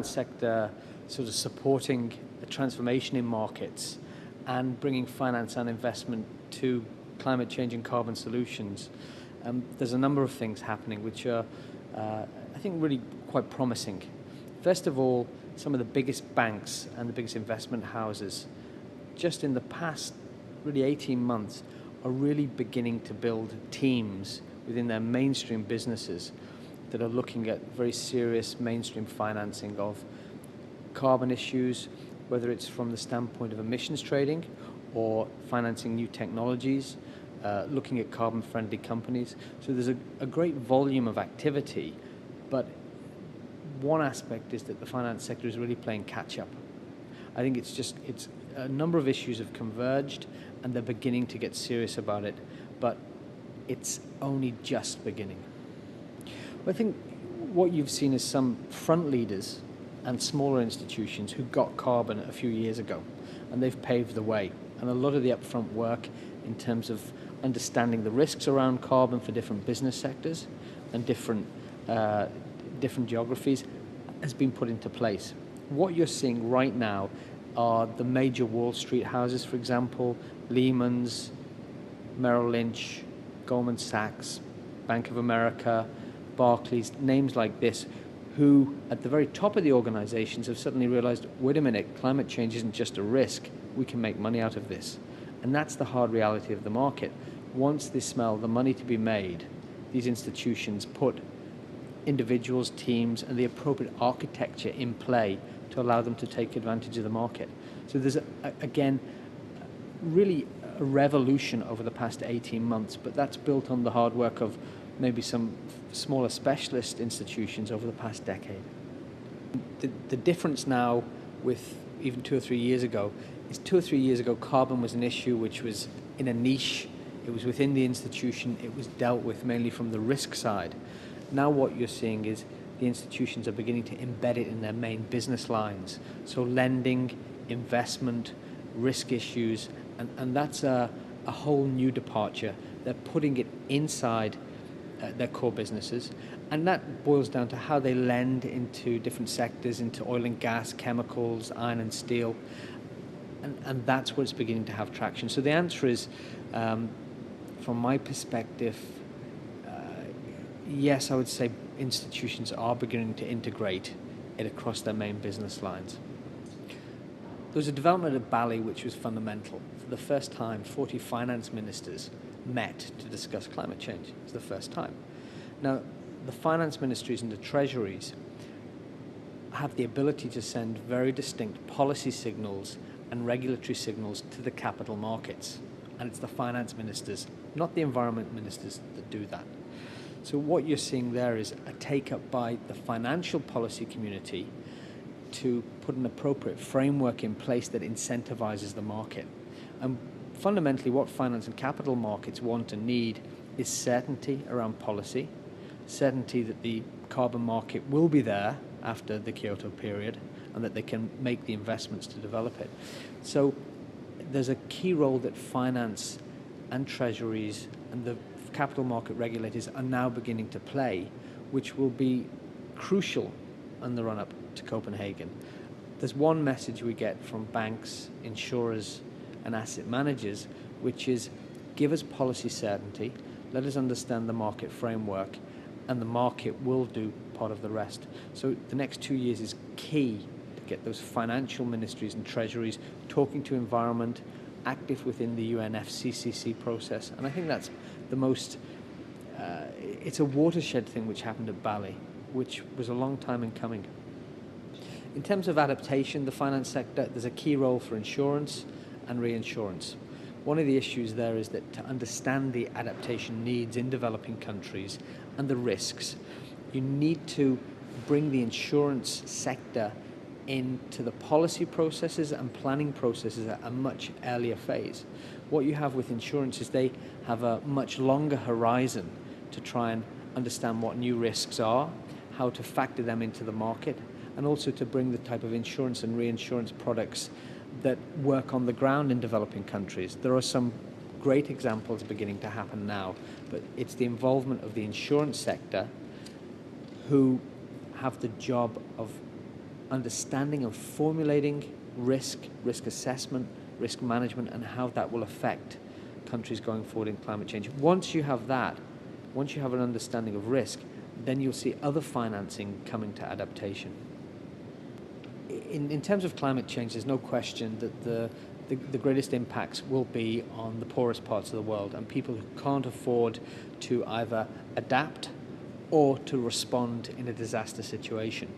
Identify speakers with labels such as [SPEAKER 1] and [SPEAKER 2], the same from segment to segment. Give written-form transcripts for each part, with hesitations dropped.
[SPEAKER 1] finance sector sort of supporting a transformation in markets and bringing finance and investment to climate change and carbon solutions, there's a number of things happening which are, I think, really quite promising. First of all, some of the biggest banks and the biggest investment houses, just in the past really 18 months, are really beginning to build teams within their mainstream businesses that are looking at very serious mainstream financing of carbon issues, whether it's from the standpoint of emissions trading or financing new technologies, looking at carbon-friendly companies. So there's a great volume of activity, but one aspect is that the finance sector is really playing catch-up. I think it's a number of issues have converged and they're beginning to get serious about it, but it's only just beginning. I think what you've seen is some front leaders and smaller institutions who got carbon a few years ago, and they've paved the way. And a lot of the upfront work in terms of understanding the risks around carbon for different business sectors and different geographies has been put into place. What you're seeing right now are the major Wall Street houses, for example, Lehman's, Merrill Lynch, Goldman Sachs, Bank of America, Barclays, names like this, who at the very top of the organizations have suddenly realized, wait a minute, climate change isn't just a risk, we can make money out of this. And that's the hard reality of the market. Once they smell the money to be made, these institutions put individuals, teams, and the appropriate architecture in play to allow them to take advantage of the market. So there's, again, really a revolution over the past 18 months, but that's built on the hard work of maybe some smaller specialist institutions over the past decade. The difference now with even 2 or 3 years ago is 2 or 3 years ago carbon was an issue which was in a niche, it was within the institution, it was dealt with mainly from the risk side. Now what you're seeing is the institutions are beginning to embed it in their main business lines. So lending, investment, risk issues, and that's a whole new departure. They're putting it inside their core businesses, and that boils down to how they lend into different sectors, into oil and gas, chemicals, iron and steel, and that's where it's beginning to have traction. So the answer is, from my perspective, yes, I would say institutions are beginning to integrate it across their main business lines. There was a development at Bali which was fundamental. For the first time, 40 finance ministers met to discuss climate change. It was the first time. Now, the finance ministries and the treasuries have the ability to send very distinct policy signals and regulatory signals to the capital markets. And it's the finance ministers, not the environment ministers, that do that. So what you're seeing there is a take-up by the financial policy community to put an appropriate framework in place that incentivizes the market. And fundamentally, what finance and capital markets want and need is certainty around policy, certainty that the carbon market will be there after the Kyoto period, and that they can make the investments to develop it. So there's a key role that finance and treasuries and the capital market regulators are now beginning to play, which will be crucial in the run-up to Copenhagen. There's one message we get from banks, insurers, and asset managers, which is give us policy certainty, let us understand the market framework, and the market will do part of the rest. So the next 2 years is key to get those financial ministries and treasuries talking to environment, active within the UNEP FI process. And I think that's the most, it's a watershed thing which happened at Bali, which was a long time in coming. In terms of adaptation, the finance sector, there's a key role for insurance and reinsurance. One of the issues there is that to understand the adaptation needs in developing countries and the risks, you need to bring the insurance sector into the policy processes and planning processes at a much earlier phase. What you have with insurance is they have a much longer horizon to try and understand what new risks are, how to factor them into the market, and also to bring the type of insurance and reinsurance products that work on the ground in developing countries. There are some great examples beginning to happen now, but it's the involvement of the insurance sector who have the job of understanding of formulating risk assessment, risk management, and how that will affect countries going forward in climate change. Once you have that, once you have an understanding of risk, then you'll see other financing coming to adaptation. In terms of climate change, there's no question that the greatest impacts will be on the poorest parts of the world and people who can't afford to either adapt or to respond in a disaster situation.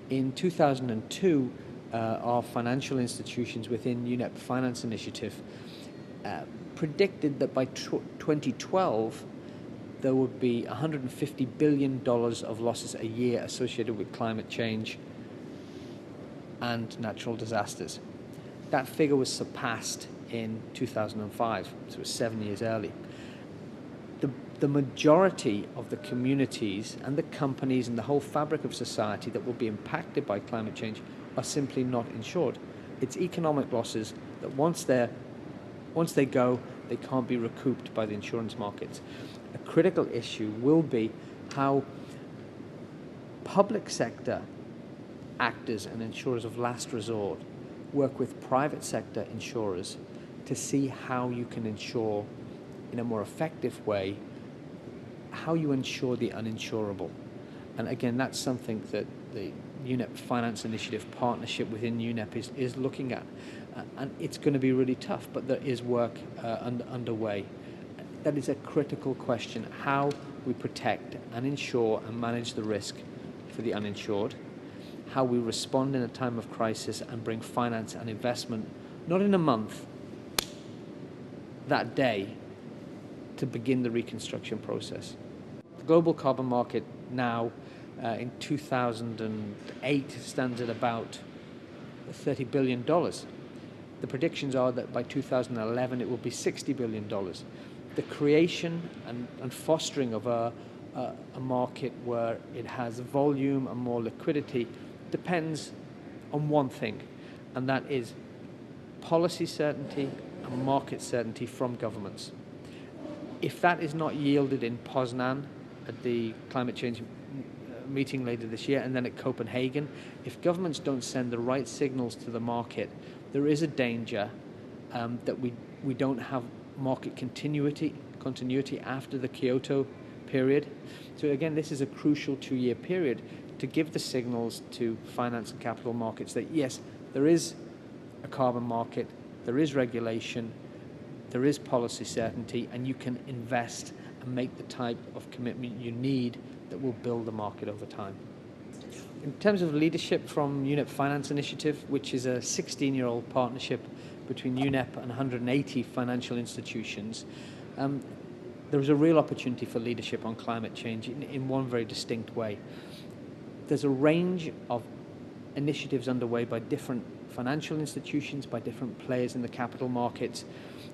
[SPEAKER 1] In 2002, our financial institutions within UNEP Finance Initiative predicted that by 2012 there would be $150 billion of losses a year associated with climate change and natural disasters. That figure was surpassed in 2005, so it was 7 years early. The majority of the communities and the companies and the whole fabric of society that will be impacted by climate change are simply not insured. It's economic losses that once they go, they can't be recouped by the insurance markets. A critical issue will be how public sector actors and insurers of last resort work with private sector insurers to see how you can insure in a more effective way, how you insure the uninsurable. And again, that's something that the UNEP Finance Initiative partnership within UNEP is looking at. And it's going to be really tough, but there is work underway. That is a critical question, how we protect and insure and manage the risk for the uninsured, how we respond in a time of crisis and bring finance and investment, not in a month, that day, to begin the reconstruction process. The global carbon market now, in 2008, stands at about $30 billion. The predictions are that by 2011 it will be $60 billion. The creation and fostering of a market where it has volume and more liquidity depends on one thing, and that is policy certainty and market certainty from governments. If that is not yielded in Poznan at the climate change meeting later this year, and then at Copenhagen, if governments don't send the right signals to the market, there is a danger that we don't have market continuity after the Kyoto period. So again, this is a crucial 2-year period to give the signals to finance and capital markets that yes, there is a carbon market, there is regulation, there is policy certainty, and you can invest and make the type of commitment you need that will build the market over time. In terms of leadership from UNEP Finance Initiative, which is a 16-year-old partnership between UNEP and 180 financial institutions, there is a real opportunity for leadership on climate change in one very distinct way. There's a range of initiatives underway by different financial institutions, by different players in the capital markets,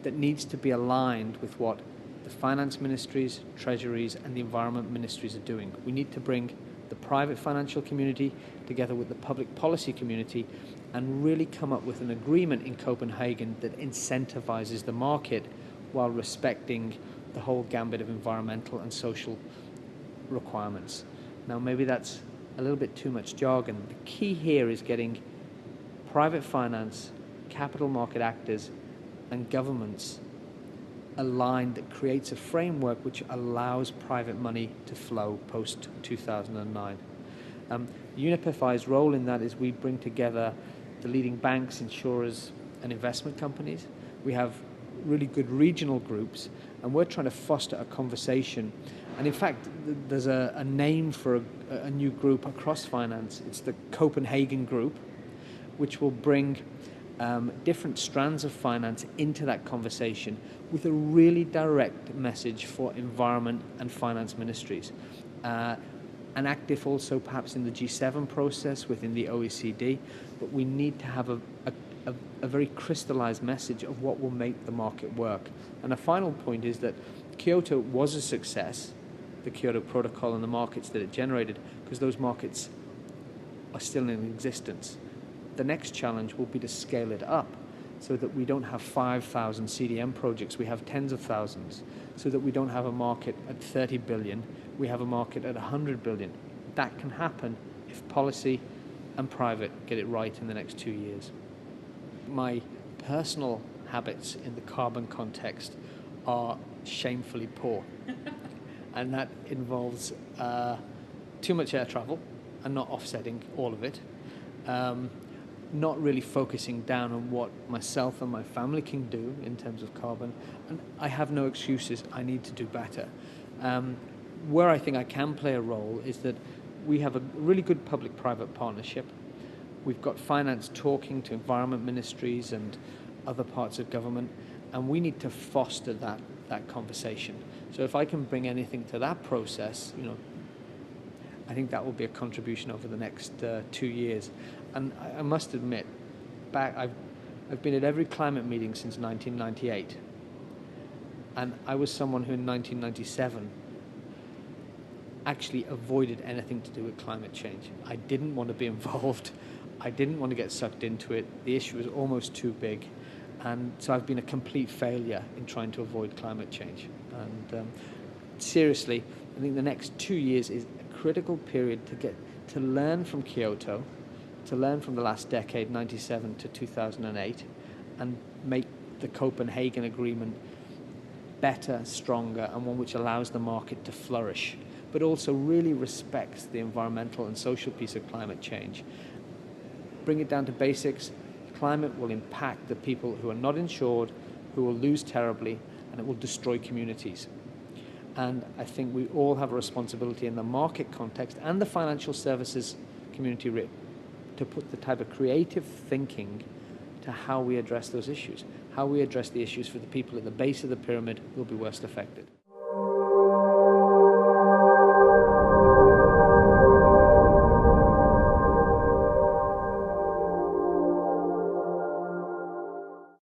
[SPEAKER 1] that needs to be aligned with what the finance ministries, treasuries, and the environment ministries are doing. We need to bring the private financial community together with the public policy community and really come up with an agreement in Copenhagen that incentivizes the market while respecting the whole gambit of environmental and social requirements. Now, maybe that's a little bit too much jargon. The key here is getting private finance, capital market actors, and governments aligned that creates a framework which allows private money to flow post-2009. UNEP FI's role in that is we bring together the leading banks, insurers, and investment companies. We have really good regional groups, and we're trying to foster a conversation. And in fact, there's a name for a new group across finance. It's the Copenhagen Group, which will bring different strands of finance into that conversation with a really direct message for environment and finance ministries. And active also perhaps in the G7 process within the OECD, but we need to have a very crystallized message of what will make the market work. And a final point is that Kyoto was a success, the Kyoto Protocol and the markets that it generated, because those markets are still in existence. The next challenge will be to scale it up so that we don't have 5,000 CDM projects, we have tens of thousands, so that we don't have a market at 30 billion, we have a market at 100 billion. That can happen if policy and private get it right in the next 2 years. My personal habits in the carbon context are shamefully poor. And that involves too much air travel and not offsetting all of it. Not really focusing down on what myself and my family can do in terms of carbon. And I have no excuses. I need to do better. Where I think I can play a role is that we have a really good public-private partnership. We've got finance talking to environment ministries and other parts of government, and we need to foster that conversation. So if I can bring anything to that process, I think that will be a contribution over the next 2 years. And I must admit, I've been at every climate meeting since 1998, and I was someone who in 1997 actually avoided anything to do with climate change. I didn't want to be involved. I didn't want to get sucked into it. The issue was almost too big. And so I've been a complete failure in trying to avoid climate change. And seriously, I think the next 2 years is a critical period to learn from Kyoto, to learn from the last decade, 97 to 2008, and make the Copenhagen Agreement better, stronger, and one which allows the market to flourish, but also really respects the environmental and social piece of climate change. Bring it down to basics. Climate will impact the people who are not insured, who will lose terribly, and it will destroy communities. And I think we all have a responsibility in the market context and the financial services community to put the type of creative thinking to how we address those issues, how we address the issues for the people at the base of the pyramid who will be worst affected.